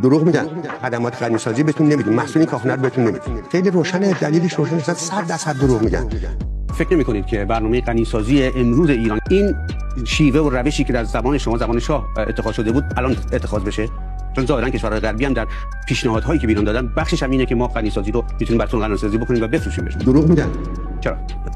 دروغ میگن. خدمات غنیسازی بهتون نمیدیم، محصول کاخنر بهتون نمیدیم. خیلی روشنه، دلیلش روشنه، 100% دروغ میگن. فکر نمی‌کنید که برنامه غنیسازی امروز ایران این شیوه و روشی که در زمان شما زمان شاه اتخاذ شده بود الان اتخاذ بشه؟ چون ظاهرا کشورهای غربی هم در پیشنهادهایی که بیرون دادن بخشش هم اینه که ما غنیسازی رو میتونیم براتون غنیسازی بکنیم و بفروشیم بهشون. دروغ میگن.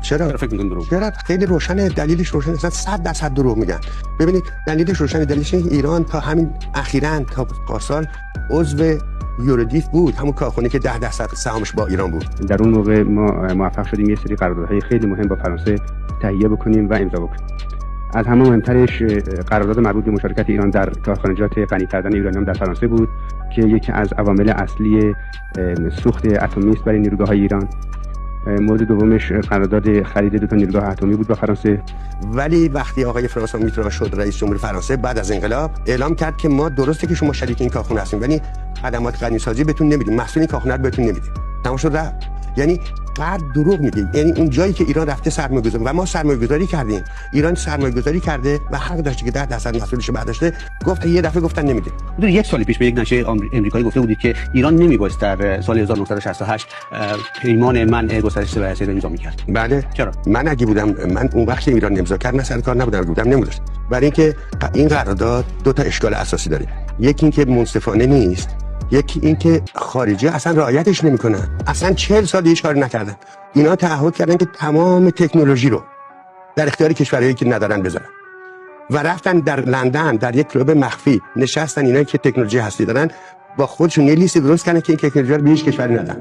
چرا فکر می‌کنید دروغ؟ چرا؟ خیلی روشنه، دلیلش روشنه، 100% دروغ میگن. ببینید دلیلش روشنه، دلیلش ایران تا همین اخیراً تا پارسال عضو یورودیف بود، همون کارخونه که 10% سهامش با ایران بود. در اون موقع ما موفق شدیم یه سری قراردادهای خیلی مهم با فرانسه تهیه بکنیم و امضا بکنیم. از همه مهمترش قرارداد مربوط به مشارکت ایران در کارخانجات غنی کردن یورانیوم در فرانسه بود که یکی از عوامل اصلی سوخت اتمی است برای نیروگاه‌های ایران. مورد دومش قرارداد خرید 2 تا نیروگاه اتمی بود با فرانسه. ولی وقتی آقای فرانسوا میترا شد رئیس جمهور فرانسه بعد از انقلاب اعلام کرد که ما درسته که شما شریک این کارخونه هستیم ولی خدمات غنیسازی بهتون نمیدیم، محصول کاخنر بهتون نمیدیم. تمام شد رفت. یعنی قد دروغ میگه. یعنی اون جایی که ایران رفته سرمایه‌گذاری و ما سرمایه‌گذاری کردیم، ایران سرمایه‌گذاری کرده و حق داشته که 10% مسئولش برداشته، گفت یه دفعه گفتن نمیده. حدود یک سال پیش به یک نشریه آمریکایی گفته بودید که ایران نمیبایست در سال 1968 پیمان منع گسترش سلاح امضا می‌کرد. بله. چرا؟ من اگه بودم، من اون وقت ایران امضا کرد، من سر کار نبودم، بودم نمی‌داشت. برای اینکه این قرارداد 2 تا اشکال اساسی داره. یکی اینکه منصفانه نیست، یکی اینکه خارجی اصلا رعایتش نمیکنن. اصلا 40 سال هیچ کاری نکردن. اینا تعهد کردن که تمام تکنولوژی رو در اختیار کشورهایی که ندارن بذارن و رفتن در لندن در یک کلوب مخفی نشستن، اینا که تکنولوژی هستی دارن با خودشون یه لیست درست کردن که این تکنولوژی رو به هیچ کشوری ندن.